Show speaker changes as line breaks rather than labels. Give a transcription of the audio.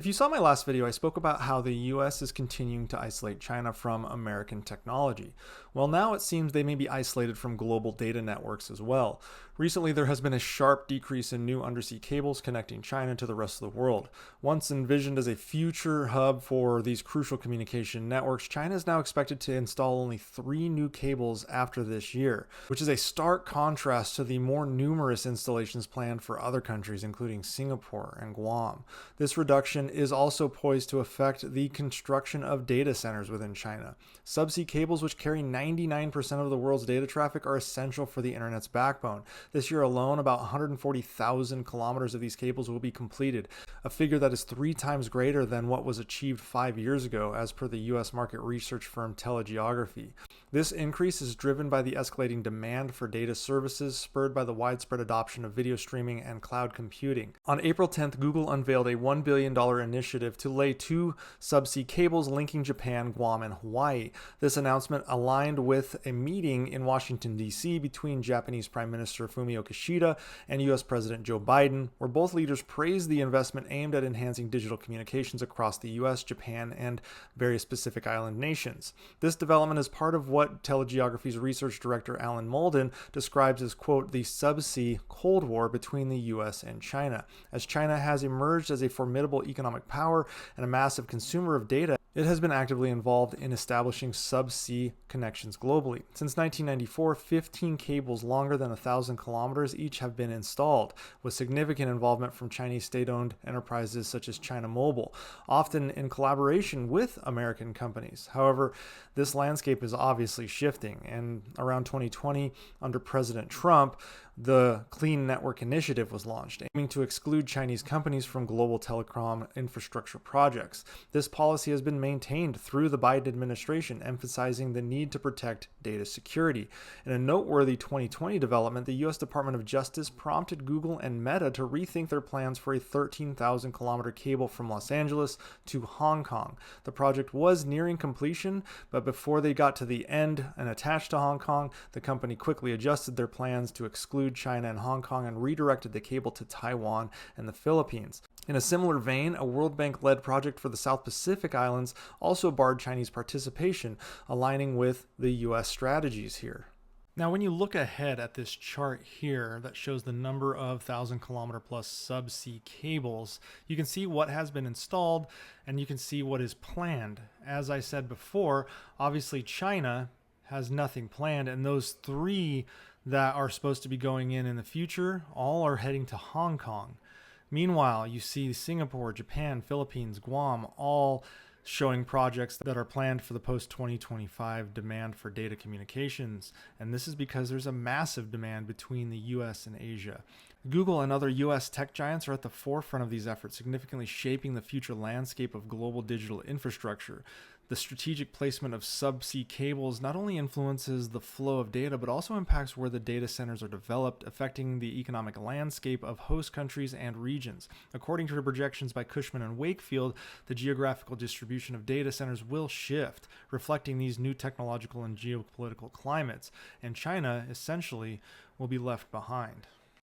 If you saw my last video, I spoke about how the US is continuing to isolate China from American technology. Well, now it seems they may be isolated from global data networks as well. Recently, there has been a sharp decrease in new undersea cables connecting China to the rest of the world. Once envisioned as a future hub for these crucial communication networks, China is now expected to install only 3 new cables after this year, which is a stark contrast to the more numerous installations planned for other countries, including Singapore and Guam. This reduction is also poised to affect the construction of data centers within China. Subsea cables, which carry 99% of the world's data traffic, are essential for the internet's backbone. This year alone, about 140,000 kilometers of these cables will be completed, a figure that is 3 times greater than what was achieved 5 years ago, as per the US market research firm Telegeography. This increase is driven by the escalating demand for data services, spurred by the widespread adoption of video streaming and cloud computing. On April 10th, Google unveiled a $1 billion initiative to lay 2 subsea cables linking Japan, Guam, and Hawaii. This announcement aligned with a meeting in Washington, D.C. between Japanese Prime Minister Fumio Kishida and U.S. President Joe Biden, where both leaders praised the investment aimed at enhancing digital communications across the U.S., Japan, and various Pacific Island nations. This development is part of what Telegeography's research director Alan Malden describes as, quote, the subsea Cold War between the U.S. and China. As China has emerged as a formidable economic power and a massive consumer of data, it has been actively involved in establishing subsea connections globally. Since 1994, 15 cables longer than 1,000 kilometers each have been installed, with significant involvement from Chinese state-owned enterprises such as China Mobile, often in collaboration with American companies. However, this landscape is obviously shifting, and around 2020, under President Trump, the Clean Network Initiative was launched, aiming to exclude Chinese companies from global telecom infrastructure projects. This policy has been maintained through the Biden administration, emphasizing the need to protect data security. In a noteworthy 2020 development, the U.S. Department of Justice prompted Google and Meta to rethink their plans for a 13,000-kilometer cable from Los Angeles to Hong Kong. The project was nearing completion, but before they got to the end and attached to Hong Kong, the company quickly adjusted their plans to exclude China and Hong Kong and redirected the cable to Taiwan and the Philippines. In a similar vein, a World Bank-led project for the South Pacific Islands also barred Chinese participation, aligning with the U.S. strategies here. Now, when you look ahead at this chart here that shows the number of 1,000-kilometer plus subsea cables, you can see what has been installed and you can see what is planned. As I said before, obviously China has nothing planned, and those 3 that are supposed to be going in the future all are heading to Hong Kong. Meanwhile, you see Singapore, Japan, Philippines, Guam all showing projects that are planned for the post-2025 demand for data communications. And this is because there's a massive demand between the US and Asia. Google and other US tech giants are at the forefront of these efforts, significantly shaping the future landscape of global digital infrastructure. The strategic placement of subsea cables not only influences the flow of data, but also impacts where the data centers are developed, affecting the economic landscape of host countries and regions. According to projections by Cushman and Wakefield, the geographical distribution of data centers will shift, reflecting these new technological and geopolitical climates, and China essentially will be left behind.